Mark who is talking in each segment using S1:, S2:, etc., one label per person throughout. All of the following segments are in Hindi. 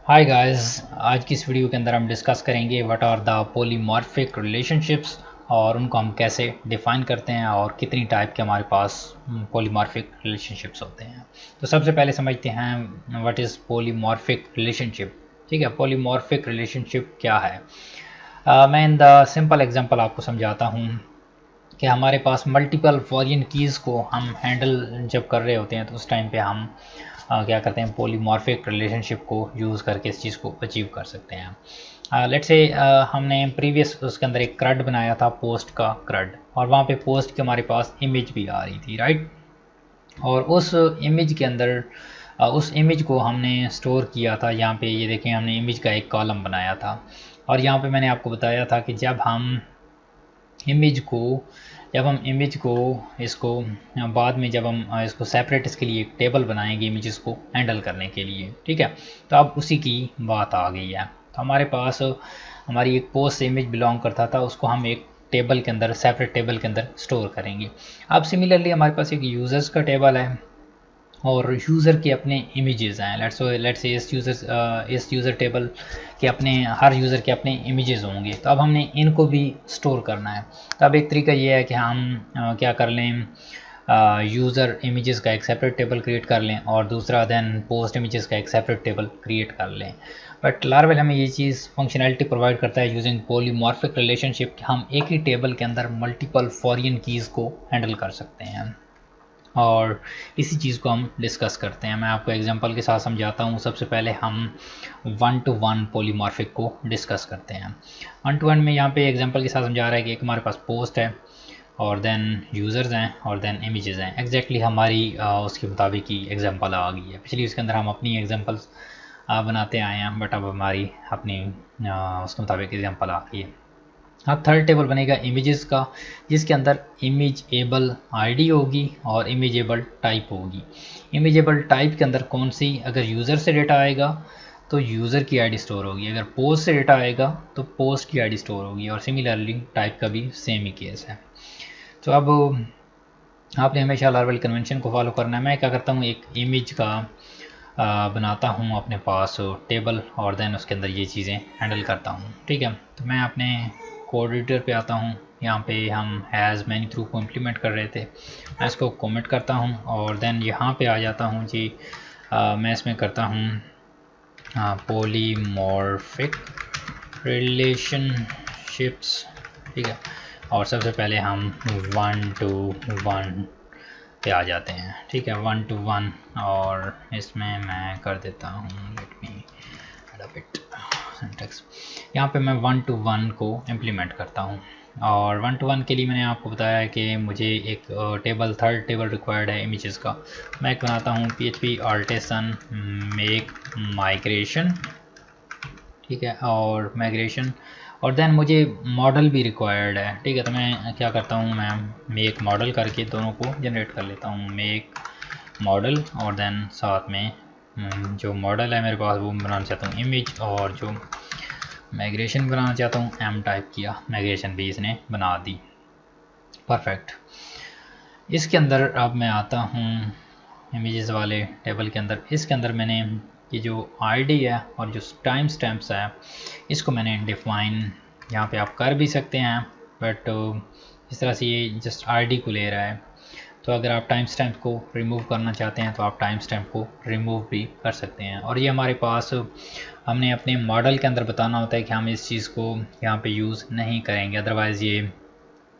S1: Hi guys. आज की इस वीडियो के अंदर हम डिस्कस करेंगे what are the polymorphic relationships और उनको हम कैसे डिफाइन करते हैं और कितनी टाइप के हमारे पास पॉलीमॉर्फिक रिलेशनशिप्स होते हैं। तो सबसे पहले समझते हैं व्हाट इज़ पॉलीमॉर्फिक रिलेशनशिप। ठीक है, पॉलीमॉर्फिक रिलेशनशिप क्या है। मैं इन द सिंपल एग्जांपल आपको समझाता हूँ कि हमारे पास मल्टीपल फॉरेन कीज़ को हम हैंडल जब कर रहे होते हैं तो उस टाइम पे हम क्या करते हैं, पॉलीमॉर्फिक रिलेशनशिप को यूज़ करके इस चीज़ को अचीव कर सकते हैं। लेट्स से हमने प्रीवियस उसके अंदर एक क्रड बनाया था, पोस्ट का क्रड, और वहाँ पे पोस्ट की हमारे पास इमेज भी आ रही थी, राइट। और उस इमेज के अंदर उस इमेज को हमने स्टोर किया था। यहाँ पे ये देखें, हमने इमेज का एक कॉलम बनाया था और यहाँ पे मैंने आपको बताया था कि जब हम इमेज को इसको बाद में जब हम इसको सेपरेट इसके लिए एक टेबल बनाएंगे इमेजेस को हैंडल करने के लिए, ठीक है। तो अब उसी की बात आ गई है। तो हमारे पास हमारी एक पोस्ट से इमेज बिलोंग करता था, उसको हम एक टेबल के अंदर, सेपरेट टेबल के अंदर स्टोर करेंगे। अब सिमिलरली हमारे पास एक यूज़र्स का टेबल है और यूज़र के अपने इमेजेस हैं। लेट्स से इस यूज़र टेबल के अपने, हर यूज़र के अपने इमेजेस होंगे। तो अब हमने इनको भी स्टोर करना है। तो अब एक तरीका ये है कि हम क्या कर लें, यूज़र इमेजेस का एक सेपरेट टेबल क्रिएट कर लें और दूसरा देन पोस्ट इमेजेस का एक सेपरेट टेबल क्रिएट कर लें। बट लारवेल हमें ये चीज़ फंक्शनैलिटी प्रोवाइड करता है यूजिंग पॉलीमॉर्फिक रिलेशनशिप कि हम एक ही टेबल के अंदर मल्टीपल फॉरेन कीज़ को हैंडल कर सकते हैं और इसी चीज़ को हम डिस्कस करते हैं। मैं आपको एग्जांपल के साथ समझाता हूँ। सबसे पहले हम 1-to-1 पॉलीमॉर्फिक को डिस्कस करते हैं। 1-to-1 में यहाँ पे एग्जांपल के साथ समझा रहा है कि एक हमारे पास पोस्ट है और देन यूज़र्स हैं और देन इमेजेस हैं। एग्जैक्टली हमारी उसके मुताबिक ही एग्जांपल आ गई है। पिछली उसके अंदर हम अपनी एग्जांपल्स बनाते आए हैं, बट अब हमारी अपनी उसके मुताबिक एग्जांपल आ गई है। अब थर्ड टेबल बनेगा इमेजेस का, जिसके अंदर इमेजेबल आईडी होगी और इमेजेबल टाइप होगी। इमेजेबल टाइप के अंदर कौन सी, अगर यूज़र से डेटा आएगा तो यूज़र की आईडी स्टोर होगी, अगर पोस्ट से डेटा आएगा तो पोस्ट की आईडी स्टोर होगी, और सिमिलरली टाइप का भी सेम ही केस है। तो अब आपने हमेशा लार्वल कन्वेंशन को फॉलो करना है। मैं क्या करता हूँ, एक इमेज का बनाता हूँ अपने पास टेबल और देन उसके अंदर ये चीज़ें हैंडल करता हूँ, ठीक है। तो मैं अपने कोड एडिटर पे आता हूँ। यहाँ पे हम हैज़ मैनी थ्रू को इम्प्लीमेंट कर रहे थे, मैं इसको कमेंट करता हूँ और देन यहाँ पे आ जाता हूँ जी। मैं इसमें करता हूँ पॉलीमॉर्फिक रिलेशनशिप्स, ठीक है। और सबसे पहले हम 1-to-1 पे आ जाते हैं, ठीक है। 1-to-1 और इसमें मैं कर देता हूँ, लेट मी एडॉप्ट सिंटैक्स। यहाँ पे मैं 1-to-1 को इम्प्लीमेंट करता हूँ और 1-to-1 के लिए मैंने आपको बताया है कि मुझे एक टेबल, थर्ड टेबल रिक्वायर्ड है इमेजेस का। मैं एक बनाता हूँ PHP आर्टिसन मेक माइग्रेशन, ठीक है, और माइग्रेशन, और देन मुझे मॉडल भी रिक्वायर्ड है, ठीक है। तो मैं क्या करता हूँ, मैं मेक मॉडल करके दोनों को जनरेट कर लेता हूँ, मेक मॉडल, और देन साथ में जो मॉडल है मेरे पास वो बनाना चाहता हूँ इमेज, और जो माइग्रेशन बनाना चाहता हूँ एम टाइप किया, माइग्रेशन भी इसने बना दी, परफेक्ट। इसके अंदर अब मैं आता हूँ इमेजेस वाले टेबल के अंदर। इसके अंदर मैंने ये जो आईडी है और जो टाइम स्टैम्प्स है इसको मैंने डिफाइन यहाँ पे आप कर भी सकते हैं, बट इस तरह से ये जस्ट आईडी को ले रहा है। तो अगर आप टाइम स्टैम्प को रिमूव करना चाहते हैं तो आप टाइम स्टैम्प को रिमूव भी कर सकते हैं। और ये हमारे पास हमने अपने मॉडल के अंदर बताना होता है कि हम इस चीज़ को यहाँ पे यूज़ नहीं करेंगे, अदरवाइज़ ये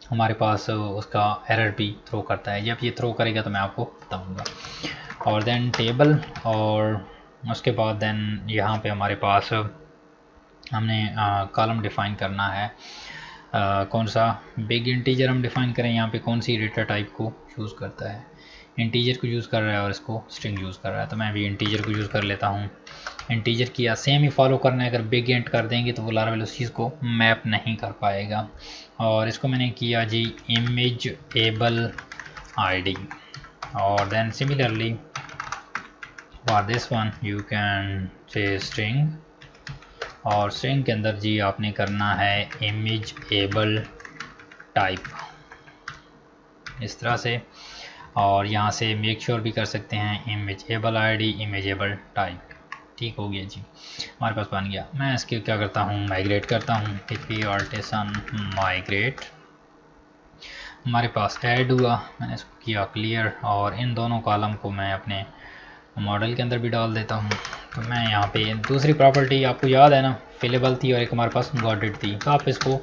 S1: हमारे पास उसका एरर भी थ्रो करता है। जब ये थ्रो करेगा तो मैं आपको बताऊंगा। और देन टेबल, और उसके बाद देन यहाँ पे हमारे पास हमने कॉलम डिफ़ाइन करना है। कौन सा बिग इंटीजर हम डिफ़ाइन करें, यहाँ पे कौन सी डेटा टाइप को चूज़ करता है, इंटीजर को यूज़ कर रहा है और इसको स्ट्रिंग यूज़ कर रहा है। तो मैं भी इंटीजर को यूज़ कर लेता हूँ। इंटीजर किया, सेम ही फॉलो करना है। अगर बिग इंट कर देंगे तो वो लार्वल उस चीज़ को मैप नहीं कर पाएगा। और इसको मैंने किया जी इमेजेबल आईडी, और then similarly for this one you can say string, और स्ट्रिंग के अंदर जी आपने करना है इमेजेबल टाइप, इस तरह से। और यहाँ से मेक श्योर भी कर सकते हैं इमेजेबल आईडी, इमेजेबल टाइप, ठीक हो गया जी, हमारे पास बन गया। मैं इसके क्या करता हूँ, माइग्रेट करता हूँ, php artisan माइग्रेट, हमारे पास ऐड हुआ, मैंने इसको किया क्लियर, और इन दोनों कॉलम को मैं अपने मॉडल के अंदर भी डाल देता हूँ। तो मैं यहाँ पे दूसरी प्रॉपर्टी आपको याद है ना, फिलेबल थी और एक हमारे पास गॉडेड थी, तो आप इसको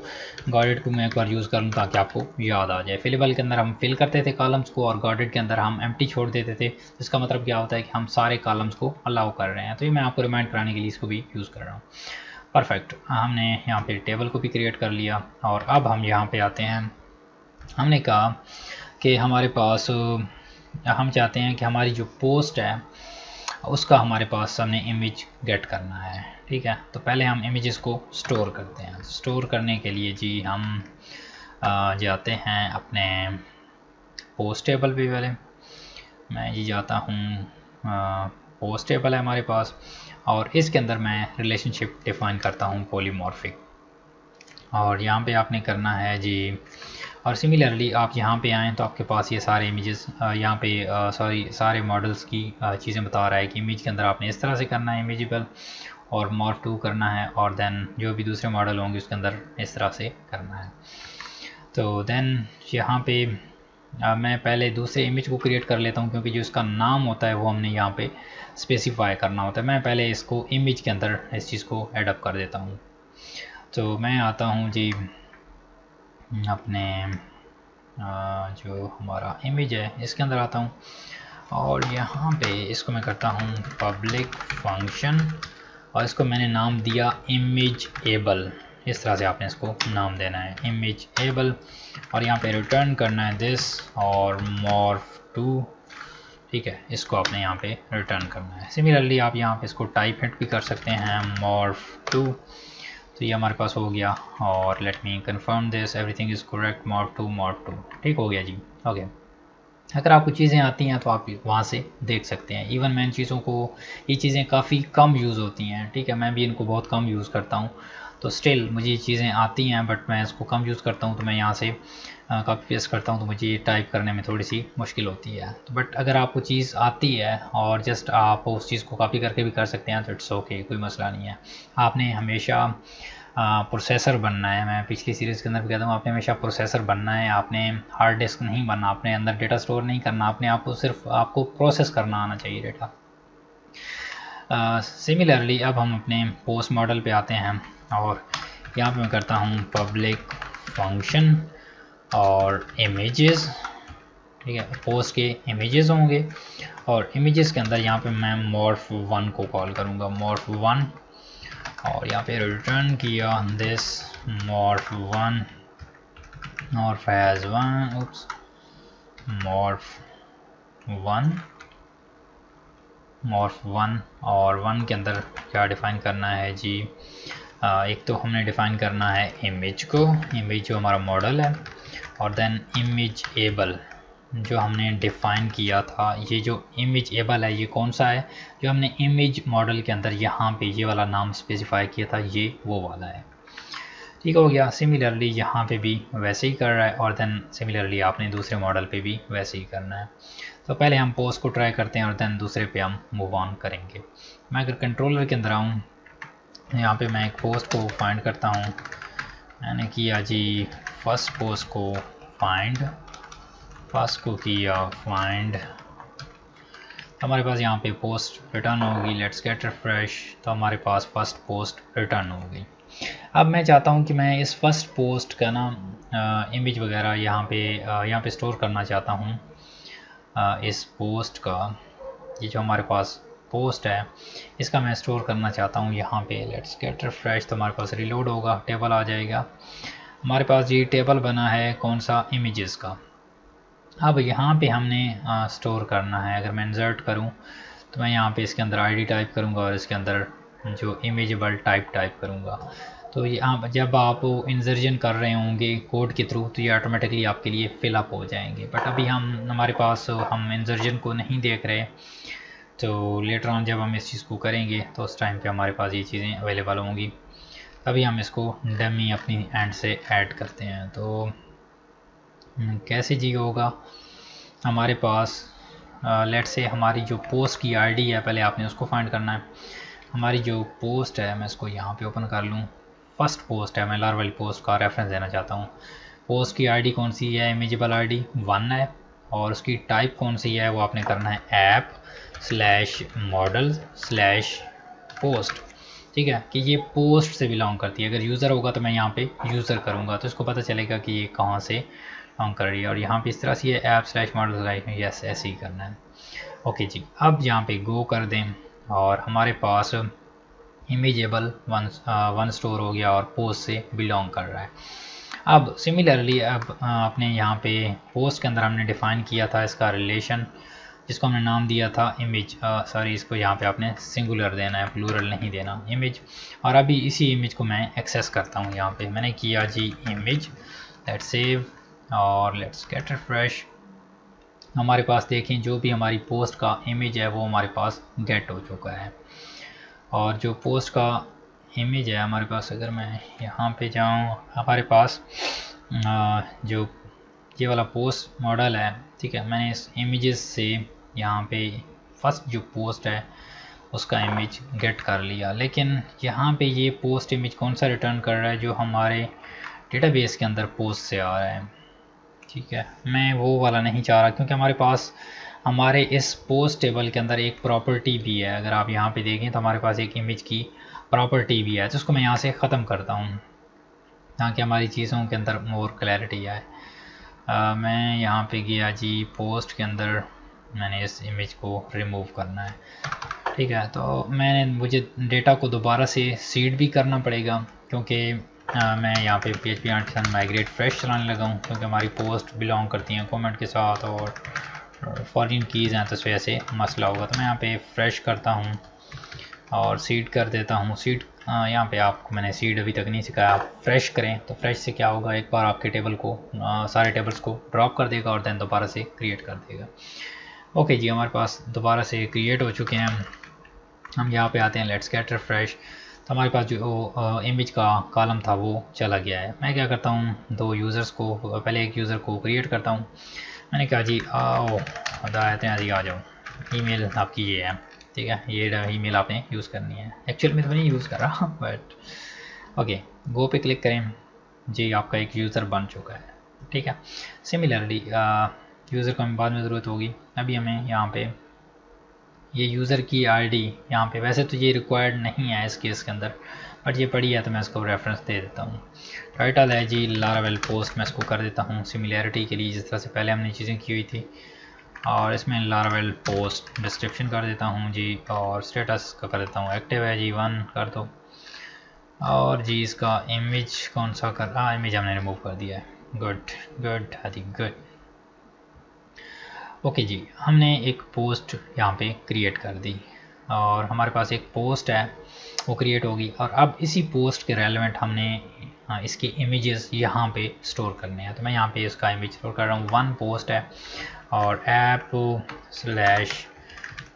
S1: गॉडेड को मैं एक बार यूज़ कर लूँ ताकि आपको याद आ जाए। फिलेबल के अंदर हम फिल करते थे कॉलम्स को और गॉडेड के अंदर हम एम्प्टी छोड़ देते थे। इसका मतलब क्या होता है कि हम सारे कॉलम्स को अलाउ कर रहे हैं। तो ये मैं आपको रिमाइंड कराने के लिए इसको भी यूज़ कर रहा हूँ। परफेक्ट, हमने यहाँ पे टेबल को भी क्रिएट कर लिया और अब हम यहाँ पे आते हैं। हमने कहा कि हमारे पास हम चाहते हैं कि हमारी जो पोस्ट है उसका हमारे पास हमने इमेज गेट करना है, ठीक है। तो पहले हम इमेजेस को स्टोर करते हैं। स्टोर करने के लिए जी हम जाते हैं अपने पोस्ट टेबल पे। पहले मैं जी जाता हूँ, पोस्ट टेबल है हमारे पास और इसके अंदर मैं रिलेशनशिप डिफाइन करता हूँ पॉलीमॉर्फिक, और यहाँ पे आपने करना है जी। और सिमिलरली आप यहाँ पे आएँ तो आपके पास ये सारे इमेजेस यहाँ पे सारे मॉडल्स की चीज़ें बता रहा है कि इमेज के अंदर आपने इस तरह से करना है इमेजेबल, और मॉर्फ टू करना है, और देन जो भी दूसरे मॉडल होंगे उसके अंदर इस तरह से करना है। तो देन यहाँ पे मैं पहले दूसरे इमेज को क्रिएट कर लेता हूँ, क्योंकि जो इसका नाम होता है वो हमने यहाँ पे स्पेसिफाई करना होता है। मैं पहले इसको इमेज के अंदर इस चीज़ को एडअप कर देता हूँ। तो मैं आता हूँ जी अपने जो हमारा इमेज है इसके अंदर आता हूँ, और यहाँ पे इसको मैं करता हूँ पब्लिक फंक्शन, और इसको मैंने नाम दिया इमेजेबल। इस तरह से आपने इसको नाम देना है इमेजेबल, और यहाँ पे रिटर्न करना है दिस और मॉर्फ टू, ठीक है। इसको आपने यहाँ पे रिटर्न करना है। सिमिलरली आप यहाँ पे इसको टाइप हिट भी कर सकते हैं मॉर्फ टू। तो ये हमारे पास हो गया, और let me confirm this everything is correct morph to, ठीक हो गया जी। ओके, अगर आपको चीज़ें आती हैं तो आप वहाँ से देख सकते हैं। इवन मैं इन चीज़ों को, ये चीज़ें काफ़ी कम यूज़ होती हैं, ठीक है, मैं भी इनको बहुत कम यूज़ करता हूँ, तो स्टिल मुझे ये चीज़ें आती हैं, बट मैं इसको कम यूज़ करता हूँ। तो मैं यहाँ से कॉपी पेस्ट करता हूँ, तो मुझे ये टाइप करने में थोड़ी सी मुश्किल होती है। तो बट अगर आपको चीज़ आती है और जस्ट आप उस चीज़ को कॉपी करके भी कर सकते हैं तो इट्स ओके, कोई मसला नहीं है। आपने हमेशा प्रोसेसर बनना है। मैं पिछली सीरीज़ के अंदर भी कहता हूँ, आपने हमेशा प्रोसेसर बनना है। आपने हार्ड डिस्क नहीं बनना, आपने अंदर डेटा स्टोर नहीं करना, आपने आपको सिर्फ आपको प्रोसेस करना आना चाहिए डेटा। सिमिलरली अब हम अपने पोस्ट मॉडल पे आते हैं, और यहाँ पे मैं करता हूँ पब्लिक फंक्शन और इमेजेस, ठीक है। पोस्ट के इमेजेस होंगे, और इमेजेस के अंदर यहाँ पे मैं मॉर्फ वन को कॉल करूँगा, मॉर्फ वन, और यहाँ पे रिटर्न किया this morph one, morph has one, oops, morph one, और वन के अंदर क्या डिफ़ाइन करना है जी। एक तो हमने डिफ़ाइन करना है इमेज को, इमेज जो हमारा मॉडल है, और देन इमेजेबल जो हमने डिफ़ाइन किया था। ये जो इमेजेबल है ये कौन सा है, जो हमने इमेज मॉडल के अंदर यहाँ पे ये वाला नाम स्पेसिफाई किया था, ये वो वाला है, ठीक हो गया। सिमिलरली यहाँ पे भी वैसे ही कर रहा है, और देन सिमिलरली आपने दूसरे मॉडल पे भी वैसे ही करना है। तो पहले हम पोस्ट को ट्राई करते हैं और देन दूसरे पे हम मूव ऑन करेंगे। मैं अगर कंट्रोलर के अंदर आऊँ, यहाँ पे मैं एक पोस्ट को फाइंड करता हूँ। मैंने किया जी फर्स्ट पोस्ट को फाइंड, फर्स्ट को किया फाइंड, हमारे पास यहाँ पे पोस्ट रिटर्न होगी। लेट्स गेट रिफ्रेश, तो हमारे पास फर्स्ट पोस्ट रिटर्न हो गई। अब मैं चाहता हूँ कि मैं इस फर्स्ट पोस्ट का ना इमेज वगैरह यहाँ पे स्टोर करना चाहता हूँ। इस पोस्ट का, ये जो हमारे पास पोस्ट है इसका मैं स्टोर करना चाहता हूँ यहाँ पे। लेट्स गेट रिफ्रेश, तो हमारे पास रिलोड होगा, टेबल आ जाएगा। हमारे पास ये टेबल बना है कौन सा, इमेजेस का। अब यहाँ पे हमने स्टोर करना है। अगर मैं इंसर्ट करूँ तो मैं यहाँ पे इसके अंदर आईडी टाइप करूँगा और इसके अंदर जो इमेजेबल टाइप करूँगा। तो यहाँ जब आप इंसर्जन कर रहे होंगे कोड के थ्रू तो ये ऑटोमेटिकली आपके लिए फिलअप हो जाएंगे। बट अभी हमारे पास हम इंसर्जन को नहीं देख रहे, तो लेटर ऑन जब हम इस चीज़ को करेंगे तो उस टाइम पे हमारे पास ये चीज़ें अवेलेबल होंगी। अभी हम इसको डमी अपनी एंड से ऐड करते हैं। तो कैसे जी होगा, हमारे पास लेट से हमारी जो पोस्ट की आईडी है पहले आपने उसको फाइंड करना है। हमारी जो पोस्ट है मैं इसको यहाँ पे ओपन कर लूँ। फर्स्ट पोस्ट है, मैं लार्वल पोस्ट का रेफरेंस देना चाहता हूँ। पोस्ट की आईडी कौन सी है, इमेजेबल आईडी 1 है, और उसकी टाइप कौन सी है वो आपने करना है app/model/post। ठीक है, कि ये पोस्ट से बिलोंग करती है। अगर यूज़र होगा तो मैं यहाँ पे यूज़र करूँगा तो इसको पता चलेगा कि ये कहाँ से बिलोंग कर रही है। और यहाँ पे इस तरह से ये app/model/ यस ऐसे ही करना है। ओके जी, अब यहाँ पे गो कर दें और हमारे पास इमेजेबल वन स्टोर हो गया और पोस्ट से बिलोंग कर रहा है। अब सिमिलरली अब अपने यहाँ पे पोस्ट के अंदर हमने डिफ़ाइन किया था इसका रिलेशन, जिसको हमने नाम दिया था इमेज। सॉरी, इसको यहाँ पे आपने सिंगुलर देना है, प्लूरल नहीं देना, इमेज। और अभी इसी इमेज को मैं एक्सेस करता हूँ। यहाँ पे मैंने किया जी इमेज, लेट्स सेव और लेट्स गेट रिफ्रेश। हमारे पास देखें जो भी हमारी पोस्ट का इमेज है वो हमारे पास गेट हो चुका है। और जो पोस्ट का इमेज है हमारे पास, अगर मैं यहाँ पे जाऊँ, हमारे पास जो ये वाला पोस्ट मॉडल है, ठीक है, मैंने इस इमेजेस से यहाँ पे फर्स्ट जो पोस्ट है उसका इमेज गेट कर लिया। लेकिन यहाँ पे ये पोस्ट इमेज कौन सा रिटर्न कर रहा है, जो हमारे डेटाबेस के अंदर पोस्ट से आ रहा है। ठीक है, मैं वो वाला नहीं चाह रहा, क्योंकि हमारे पास हमारे इस पोस्ट टेबल के अंदर एक प्रॉपर्टी भी है। अगर आप यहाँ पे देखें तो हमारे पास एक इमेज की प्रॉपर्टी भी है, तो उसको मैं यहाँ से ख़त्म करता हूँ ताकि हमारी चीज़ों के अंदर मोर क्लैरिटी आए। मैं यहाँ पे गया जी पोस्ट के अंदर, मैंने इस इमेज को रिमूव करना है। ठीक है, तो मुझे डेटा को दोबारा से सीड भी करना पड़ेगा, क्योंकि मैं यहाँ पे PHP आर्टिसन माइग्रेट फ्रेश चलाने लगा हूँ, क्योंकि हमारी पोस्ट बिलोंग करती हैं कमेंट के साथ और फॉरेन कीज़ हैं, तो इस वजह से मसला होगा। तो मैं यहाँ पे फ्रेश करता हूँ और सीड कर देता हूँ। सीड यहाँ पे आपको मैंने सीड अभी तक नहीं सिखाया, आप फ्रेश करें। तो फ्रेश से क्या होगा, एक बार आपके टेबल को सारे टेबल्स को ड्रॉप कर देगा और देन दोबारा से क्रिएट कर देगा। ओके जी, हमारे पास दोबारा से क्रिएट हो चुके हैं। हम यहाँ पे आते हैं, लेट्स गेट रिफ्रेश। तो हमारे पास जो इमेज का कॉलम था वो चला गया है। मैं क्या करता हूँ, दो यूज़र्स को, पहले एक यूज़र को क्रिएट करता हूँ। मैंने कहा जी आओ हदायतें जी आ जाओ, ईमेल आपकी ये है, ठीक है, ये ईमेल आपने यूज़ करनी है। एक्चुअल में तो नहीं यूज़ कर रहा बट ओके, गो पे क्लिक करें जी, आपका एक यूज़र बन चुका है। ठीक है, सिमिलरली यूज़र को हमें बाद में ज़रूरत होगी। अभी हमें यहाँ पे ये यूज़र की आईडी यहाँ पे, वैसे तो ये रिक्वायर्ड नहीं है इस केस के अंदर, बट ये पड़ी है तो मैं इसको रेफरेंस दे देता हूँ। टाइटल है जी लारावेल पोस्ट, मैं इसको कर देता हूँ सिमिलैरिटी के लिए, जिस तरह से पहले हमने चीज़ें की हुई थी। और इसमें लारावेल पोस्ट डिस्क्रिप्शन कर देता हूँ जी, और स्टेटस का कर देता हूँ एक्टिव है जी 1 कर दो। और जी इसका इमेज कौन सा कर, हाँ इमेज हमने रिमूव कर दिया है। गुड गुड हदी गुड। ओके जी, हमने एक पोस्ट यहाँ पे क्रिएट कर दी और हमारे पास एक पोस्ट है वो क्रिएट होगी। और अब इसी पोस्ट के रेलेवेंट हमने इसके इमेजेस यहाँ पे स्टोर करने हैं। तो मैं यहाँ पे इसका इमेज स्टोर कर रहा हूँ, 1 पोस्ट है और ऐप स्लैश,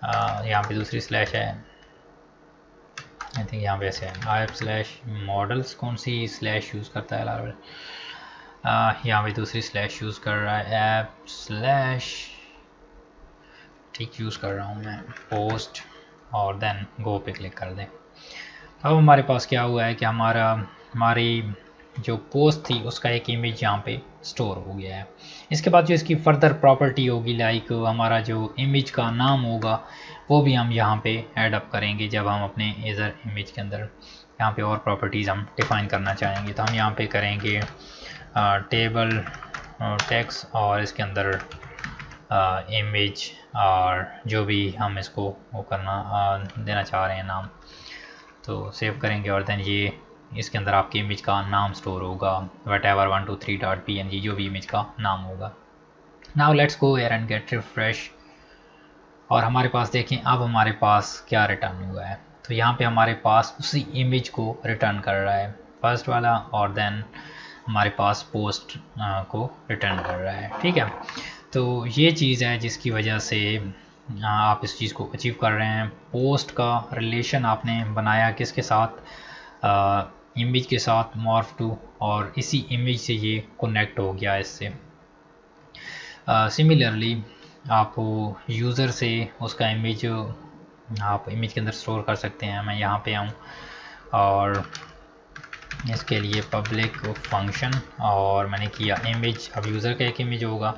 S1: यहाँ पे दूसरी स्लैश है, आई थिंक यहाँ पे ऐसे है, ऐप स्लैश मॉडल्स, कौन सी स्लैश यूज़ करता है लारावेल, यहाँ पे दूसरी स्लैश यूज़ कर रहा है, ऐप स्लैश, ठीक यूज़ कर रहा हूँ मैं, पोस्ट, और देन गो पे क्लिक कर दें। अब हमारे पास क्या हुआ है कि हमारी जो पोस्ट थी उसका एक इमेज यहाँ पे स्टोर हो गया है। इसके बाद जो इसकी फर्दर प्रॉपर्टी होगी, लाइक हमारा जो इमेज का नाम होगा वो भी हम यहाँ पे ऐड अप करेंगे जब हम अपने इधर इमेज के अंदर यहाँ पे और प्रॉपर्टीज़ हम डिफ़ाइन करना चाहेंगे। तो हम यहाँ पे करेंगे टेबल टेक्स्ट और इसके अंदर इमेज और जो भी हम इसको वो करना देना चाह रहे हैं नाम, तो सेव करेंगे और देन ये इसके अंदर आपकी इमेज का नाम स्टोर होगा, whatever123.png जो भी इमेज का नाम होगा। Now let's go here and get refresh. और हमारे पास देखें अब हमारे पास क्या रिटर्न हुआ है। तो यहाँ पे हमारे पास उसी इमेज को रिटर्न कर रहा है फर्स्ट वाला, और देन हमारे पास पोस्ट को रिटर्न कर रहा है। ठीक है, तो ये चीज़ है जिसकी वजह से आप इस चीज़ को अचीव कर रहे हैं। पोस्ट का रिलेशन आपने बनाया किसके साथ, इमेज के साथ, मॉर्फ टू, और इसी इमेज से ये कनेक्ट हो गया इससे। सिमिलरली आप यूज़र से उसका इमेज आप इमेज के अंदर स्टोर कर सकते हैं। मैं यहाँ पे आऊँ और इसके लिए पब्लिक फंक्शन और मैंने किया इमेज। अब यूज़र का एक इमेज होगा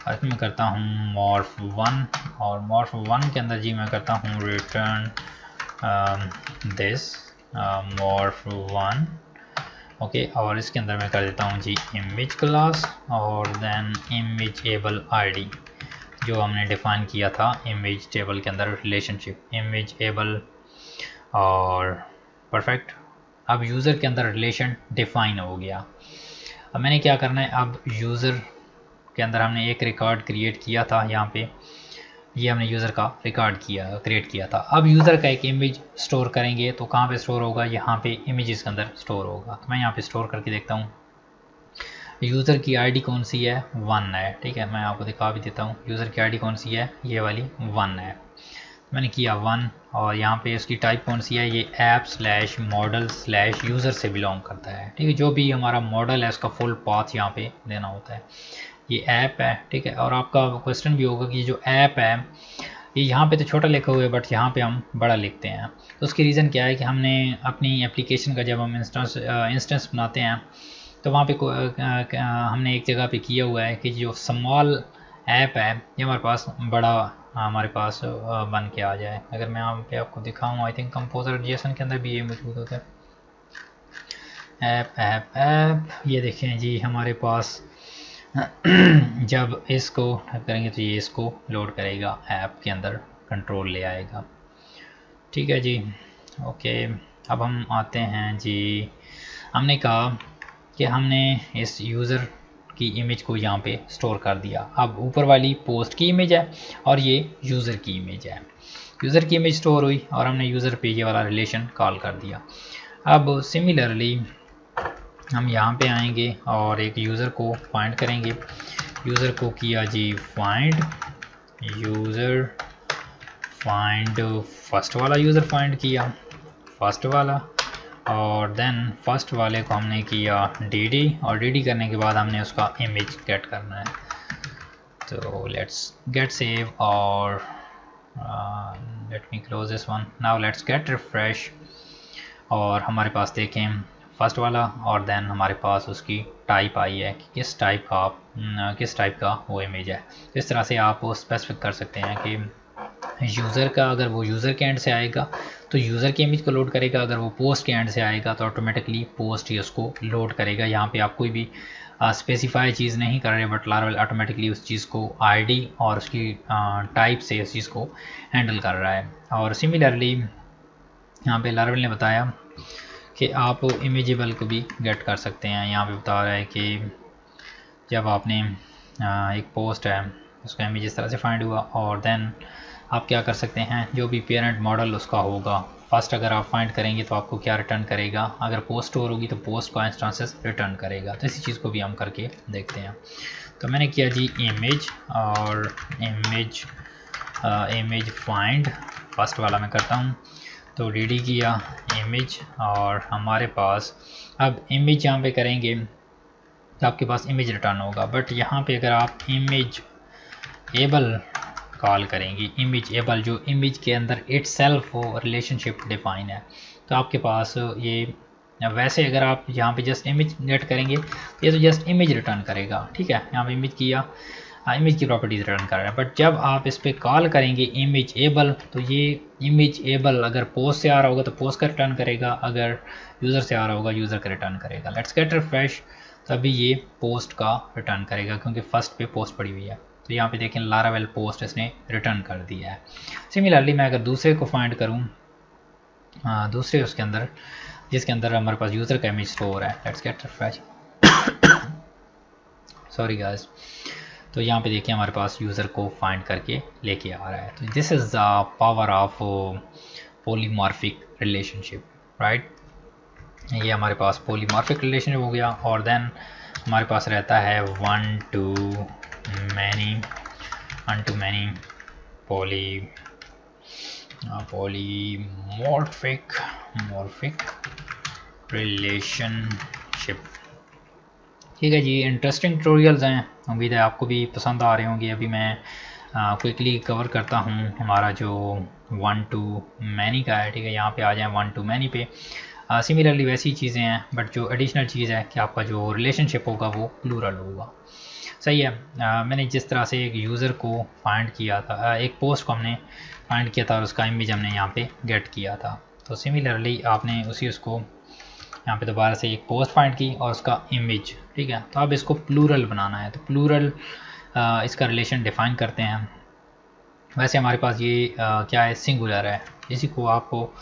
S1: और इसमें करता हूँ morph1 और morph1 के अंदर जी मैं करता हूँ रिटर्न दिस morph1 ओके। और इसके अंदर मैं कर देता हूँ जी इमेज क्लास और देन इमेजेबल आईडी जो हमने डिफाइन किया था इमेज टेबल के अंदर रिलेशनशिप इमेजेबल और परफेक्ट। अब यूज़र के अंदर रिलेशन डिफाइन हो गया। अब मैंने क्या करना है, अब यूज़र के अंदर हमने एक रिकॉर्ड क्रिएट किया था, यहाँ पे ये हमने यूज़र का रिकॉर्ड क्रिएट किया था। अब यूज़र का एक इमेज स्टोर करेंगे तो कहाँ पे स्टोर होगा, यहाँ पे इमेजेस के अंदर स्टोर होगा। तो मैं यहाँ पे स्टोर करके देखता हूँ। यूज़र की आईडी कौन सी है, 1 है, ठीक है। मैं आपको दिखा भी देता हूँ यूज़र की आईडी कौन सी है, ये वाली 1 है। मैंने किया 1 और यहाँ पे इसकी टाइप कौन सी है, ये app/model/यूज़र से बिलोंग करता है, ठीक है। जो भी हमारा मॉडल है उसका फुल पाथ यहाँ पे देना होता है। ये ऐप है, ठीक है। और आपका क्वेश्चन भी होगा कि जो ऐप है ये यहाँ पे तो छोटा लिखा हुआ है बट यहाँ पे हम बड़ा लिखते हैं। तो उसकी रीज़न क्या है कि हमने अपनी एप्लीकेशन का जब हम इंस्टेंस बनाते हैं तो वहाँ पे हमने एक जगह पे किया हुआ है कि जो स्मॉल ऐप है ये हमारे पास बड़ा हमारे पास बन के आ जाए। अगर मैं यहाँ पे आपको दिखाऊँ, आई थिंक कंपोजर जेसन के अंदर भी ये मौजूद होता है। ऐप ये देखें जी हमारे पास जब इसको करेंगे तो ये इसको लोड करेगा, ऐप के अंदर कंट्रोल ले आएगा, ठीक है जी। ओके, अब हम आते हैं जी, हमने कहा कि हमने इस यूज़र की इमेज को यहाँ पे स्टोर कर दिया। अब ऊपर वाली पोस्ट की इमेज है और ये यूज़र की इमेज है। यूज़र की इमेज स्टोर हुई और हमने यूज़र पे ये वाला रिलेशन कॉल कर दिया। अब सिमिलरली हम यहाँ पे आएंगे और एक यूज़र को फाइंड करेंगे। यूज़र को किया जी फाइंड यूज़र, फाइंड फर्स्ट वाला यूज़र फाइंड किया, फर्स्ट वाला, और देन फर्स्ट वाले को हमने किया डी और डी करने के बाद हमने उसका इमेज गेट करना है। तो लेट्स गेट सेव और let me close this one. Now let's get refresh और हमारे पास देखें फर्स्ट वाला और देन हमारे पास उसकी टाइप आई है कि किस टाइप का वो इमेज है। इस तरह से आप वो स्पेसिफिक कर सकते हैं कि यूज़र का अगर वो यूज़र के एंड से आएगा तो यूज़र की इमेज को लोड करेगा, अगर वो पोस्ट के एंड से आएगा तो ऑटोमेटिकली पोस्ट ही उसको लोड करेगा। यहाँ पे आप कोई भी स्पेसिफाई चीज़ नहीं कर रहे बट लारावेल ऑटोमेटिकली उस चीज़ को आईडी और उसकी टाइप से उस चीज़ को हैंडल कर रहा है। और सिमिलरली यहाँ पे लारावेल ने बताया कि आप इमेजेबल को भी गेट कर सकते हैं। यहाँ पे बता रहा है कि जब आपने एक पोस्ट है उसका इमेज इस तरह से फाइंड हुआ और देन आप क्या कर सकते हैं, जो भी पेरेंट मॉडल उसका होगा फर्स्ट अगर आप फाइंड करेंगे तो आपको क्या रिटर्न करेगा, अगर पोस्ट स्टोर होगी तो पोस्ट का इंस्टेंसेस रिटर्न करेगा। तो इसी चीज़ को भी हम करके देखते हैं। तो मैंने किया जी इमेज और इमेज फाइंड फर्स्ट वाला मैं करता हूँ, तो डी किया इमेज और हमारे पास अब इमेज यहाँ पे करेंगे तो आपके पास इमेज रिटर्न होगा। बट यहाँ पे अगर आप इमेज एबल कॉल करेंगे, इमेज एबल जो इमेज के अंदर इटसेल्फ वो रिलेशनशिप डिफाइन है, तो आपके पास ये वैसे अगर आप यहाँ पे जस्ट इमेज गेट करेंगे ये तो जस्ट इमेज रिटर्न करेगा, ठीक है। यहाँ पे इमेज किया, इमेज की प्रॉपर्टीज रिटर्न कर रहा है। बट जब आप इस पर कॉल करेंगे इमेज एबल तो ये इमेज एबल अगर पोस्ट से आ रहा होगा तो पोस्ट का रिटर्न करेगा, अगर यूज़र से आ रहा होगा यूज़र का रिटर्न करेगा। लेट्स गेट रिफ्रेश, तभी ये पोस्ट का रिटर्न करेगा क्योंकि फर्स्ट पे पोस्ट पड़ी हुई है। तो यहाँ पे देखें लारावेल पोस्ट इसने रिटर्न कर दिया है। सिमिलरली मैं अगर दूसरे को फाइंड करूँ, दूसरे उसके अंदर जिसके अंदर हमारे पास यूज़र का इमेज स्टोर है, let's get refresh, sorry guys. तो यहाँ पे देखिए हमारे पास यूज़र को फाइंड करके लेके आ रहा है। तो this is the power of polymorphic relationship, right. ये हमारे पास पॉलीमॉर्फिक रिलेशनशिप हो गया और देन हमारे पास रहता है one two many polymorphic relationship, ठीक है जी। इंटरेस्टिंग ट्यूटोरियल्स हैं, उम्मीद है आपको भी पसंद आ रहे होंगे। अभी मैं क्विकली कवर करता हूँ हमारा जो 1 to many का है, ठीक है। यहाँ पे आ जाएं 1 to many पे। सिमिलरली वैसी चीज़ें हैं, बट जो एडिशनल चीज़ है कि आपका जो रिलेशनशिप होगा वो प्लूरल होगा। सही है। मैंने जिस तरह से एक यूज़र को फाइंड किया था, एक पोस्ट को हमने फाइंड किया था और उसका इमेज हमने यहाँ पे गेट किया था, तो सिमिलरली आपने उसको यहाँ पे दोबारा से एक पोस्ट फाइंड की और उसका इमेज, ठीक है। तो अब इसको प्लूरल बनाना है, तो प्लूरल इसका रिलेशन डिफाइन करते हैं। वैसे हमारे पास ये क्या है, सिंगुलर है। इसी को आपको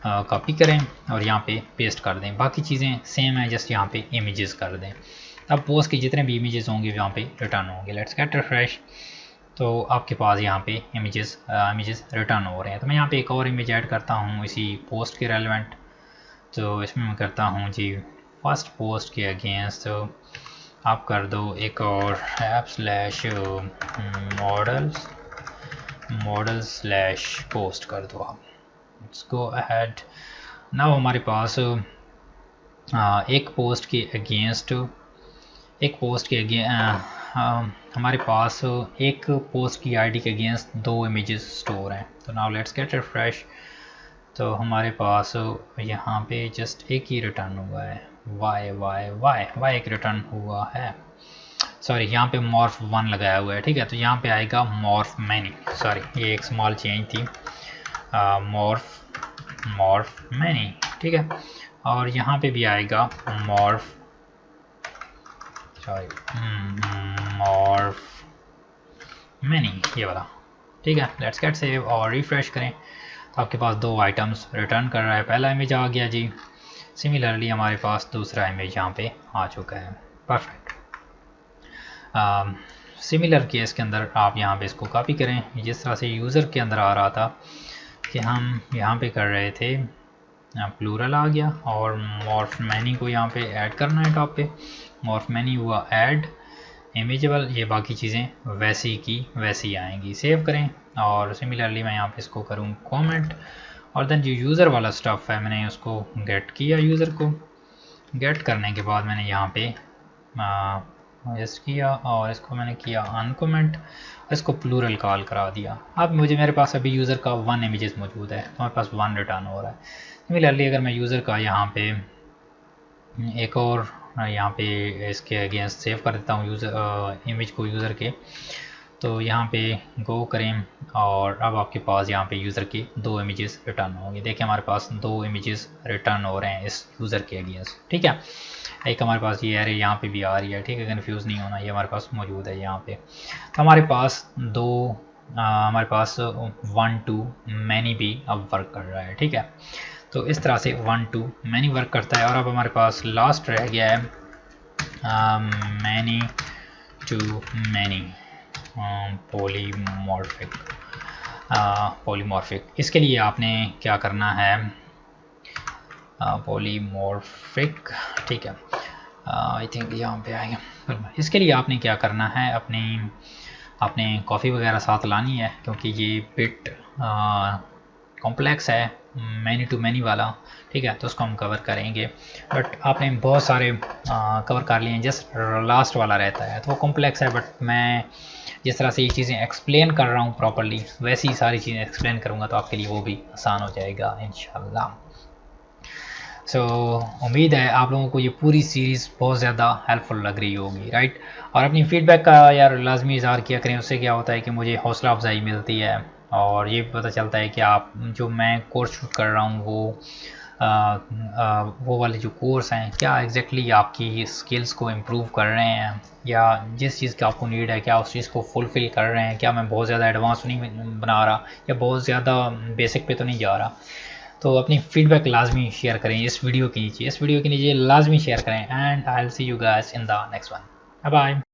S1: कॉपी करें और यहाँ पे पेस्ट कर दें। बाकी चीज़ें सेम है, जस्ट यहाँ पे इमेजेस कर दें। अब पोस्ट के जितने भी इमेजेस होंगे यहाँ पे रिटर्न होंगे। Let's get refresh. तो आपके पास यहाँ पे इमेजेस रिटर्न हो रहे हैं। तो मैं यहाँ पे एक और इमेज ऐड करता हूँ इसी पोस्ट के रेलेवेंट। तो इसमें मैं करता हूँ जी फर्स्ट पोस्ट के अगेंस्ट, तो आप कर दो एक और app/models/post कर दो आप। Let's go ahead. नाउ हमारे पास एक पोस्ट के अगेंस्ट हमारे पास एक पोस्ट की आईडी के अगेंस्ट 2 इमेजेस स्टोर हैं। तो नाउ लेट्स गेट रिफ्रेश। तो हमारे पास यहाँ पे जस्ट एक ही रिटर्न हुआ है, y एक रिटर्न हुआ है। सॉरी, यहाँ पे मॉर्फ 1 लगाया हुआ है, ठीक है। तो यहाँ पे आएगा मॉर्फ मैनी, सॉरी ये एक स्मॉल चेंज थी, मॉर्फ मैनी, ठीक है। और यहाँ पे भी आएगा मॉर्फ मैनी, ये वाला, ठीक है। लेट्स गेट सेव और रिफ्रेश करें। तो आपके पास 2 आइटम्स रिटर्न कर रहा है। पहला इमेज आ गया जी। सिमिलरली हमारे पास दूसरा इमेज यहाँ पे आ चुका है। परफेक्ट। सिमिलर केस के अंदर आप यहाँ पे इसको कॉपी करें, जिस तरह से यूज़र के अंदर आ रहा था कि हम यहाँ पे कर रहे थे, प्लूरल आ गया और मॉर्फ मैनी को यहाँ पे ऐड करना है टॉप पे। मॉर्फ मैनी हुआ ऐड इमेजेबल, ये बाकी चीज़ें वैसी की वैसी आएंगी। सेव करें और सिमिलरली मैं यहाँ पे इसको करूँ कमेंट, और देन जो यूज़र वाला स्टफ है मैंने उसको गेट किया। यूज़र को गेट करने के बाद मैंने यहाँ पे यस किया और इसको मैंने किया अनकमेंट, इसको प्लूरल कॉल करा दिया। अब मेरे पास अभी यूज़र का 1 इमेजेस मौजूद है, तो हमारे पास 1 रिटर्न हो रहा है। सिमिलरली अगर मैं यूज़र का यहाँ पे एक और यहाँ पे इसके अगेंस्ट सेव कर देता हूँ यूज़र इमेज को यूज़र के, तो यहाँ पे गो करें और अब आपके पास यहाँ पे यूज़र के 2 इमेजेस रिटर्न होंगे। देखिए हमारे पास 2 इमेजेस रिटर्न हो रहे हैं इस यूज़र के अगेंस्ट, ठीक है। एक हमारे पास ये एरे यहाँ पे भी आ रही है, ठीक है, कन्फ्यूज़ नहीं होना, ये हमारे पास मौजूद है यहाँ पे। तो हमारे पास 1 to many भी अब वर्क कर रहा है, ठीक है। तो इस तरह से 1 to many वर्क करता है। और अब हमारे पास लास्ट रह गया है many to many पॉलीमॉर्फिक। इसके लिए आपने क्या करना है, पॉलीमॉर्फिक, ठीक है, आई थिंक यहाँ पे आएगा। इसके लिए आपने क्या करना है, आपने कॉफ़ी वगैरह साथ लानी है, क्योंकि ये बिट कॉम्प्लेक्स है मैनी टू मैनी वाला, ठीक है। तो उसको हम कवर करेंगे, बट आपने बहुत सारे कवर कर लिए हैं, जस्ट लास्ट वाला रहता है, तो वो कॉम्प्लेक्स है। बट मैं जिस तरह से ये चीज़ें एक्सप्लेन कर रहा हूँ प्रॉपर्ली, वैसी ही सारी चीज़ें एक्सप्लेन करूँगा, तो आपके लिए वो भी आसान हो जाएगा इंशाल्लाह। सो उम्मीद है आप लोगों को ये पूरी सीरीज़ बहुत ज़्यादा हेल्पफुल लग रही होगी, राइट। और अपनी फ़ीडबैक का यार लाजमी इज़हार किया करें, उससे क्या होता है कि मुझे हौसला अफजाई मिलती है और ये पता चलता है कि आप जो मैं कोर्स शूट कर रहा हूँ वो वाले जो कोर्स हैं क्या एग्जैक्टली आपकी स्किल्स को इम्प्रूव कर रहे हैं, या जिस चीज़ की आपको नीड है क्या उस चीज़ को फुलफ़िल कर रहे हैं, क्या मैं बहुत ज़्यादा एडवांस नहीं बना रहा या बहुत ज़्यादा बेसिक पे तो नहीं जा रहा। तो अपनी फीडबैक लाजमी शेयर करें इस वीडियो के नीचे लाजमी शेयर करें। And I will see you guys in the next one. Bye bye.